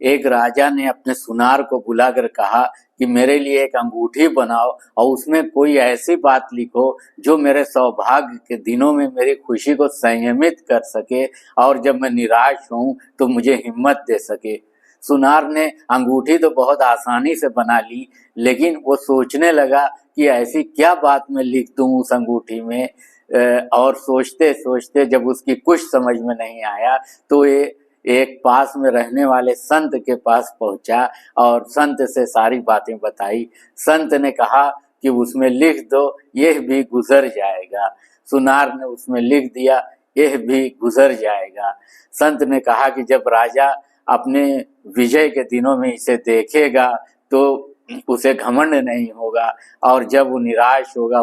एक राजा ने अपने सुनार को बुलाकर कहा कि मेरे लिए एक अंगूठी बनाओ और उसमें कोई ऐसी बात लिखो जो मेरे सौभाग्य के दिनों में मेरी खुशी को संयमित कर सके और जब मैं निराश हूं तो मुझे हिम्मत दे सके। सुनार ने अंगूठी तो बहुत आसानी से बना ली, लेकिन वो सोचने लगा कि ऐसी क्या बात मैं लिख दूं उस अंगूठी में। और सोचते सोचते जब उसकी कुछ समझ में नहीं आया तो ये एक पास में रहने वाले संत के पास पहुंचा और संत से सारी बातें बताई। संत ने कहा कि उसमें लिख दो, यह भी गुजर जाएगा। सुनार ने उसमें लिख दिया, यह भी गुजर जाएगा। संत ने कहा कि जब राजा अपने विजय के दिनों में इसे देखेगा तो उसे घमंड नहीं होगा, और जब वो निराश होगा,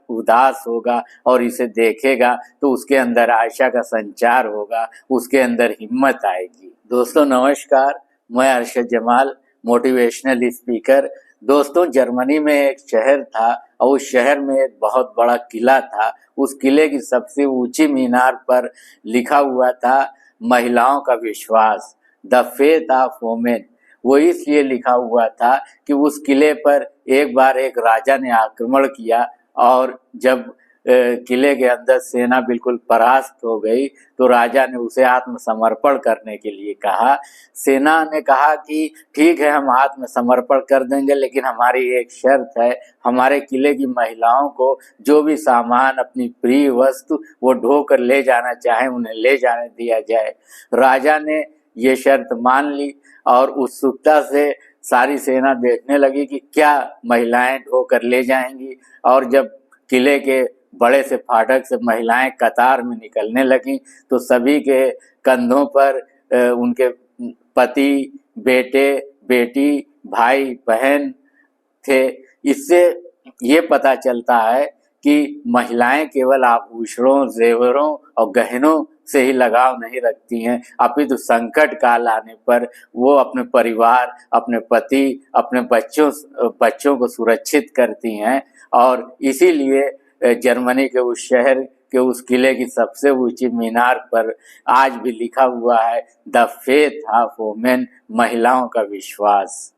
उदास होगा और इसे देखेगा तो उसके अंदर आशा का संचार होगा, उसके अंदर हिम्मत आएगी। दोस्तों नमस्कार, मैं अरशद जमाल, मोटिवेशनल स्पीकर। दोस्तों, जर्मनी में एक शहर था और उस शहर में एक बहुत बड़ा किला था। उस किले की सबसे ऊंची मीनार पर लिखा हुआ था, महिलाओं का विश्वास, द फेथ ऑफ वुमेन। वो इसलिए लिखा हुआ था कि उस किले पर एक बार एक राजा ने आक्रमण किया और जब किले के अंदर सेना बिल्कुल परास्त हो गई तो राजा ने उसे आत्मसमर्पण करने के लिए कहा। सेना ने कहा कि ठीक है, हम आत्मसमर्पण कर देंगे, लेकिन हमारी एक शर्त है, हमारे किले की महिलाओं को जो भी सामान, अपनी प्रिय वस्तु वो ढोकर ले जाना चाहे उन्हें ले जाने दिया जाए। राजा ने ये शर्त मान ली और उत्सुकता से सारी सेना देखने लगी कि क्या महिलाएं ढोकर ले जाएंगी। और जब किले के बड़े से फाटक से महिलाएं कतार में निकलने लगी तो सभी के कंधों पर उनके पति, बेटे, बेटी, भाई, बहन थे। इससे ये पता चलता है कि महिलाएं केवल आभूषणों, जेवरों और गहनों से ही लगाव नहीं रखती हैं, अपितु संकट काल आने पर वो अपने परिवार, अपने पति, अपने बच्चों को सुरक्षित करती हैं। और इसीलिए जर्मनी के उस शहर के उस किले की सबसे ऊंची मीनार पर आज भी लिखा हुआ है, द फेथ ऑफ वुमेन, महिलाओं का विश्वास।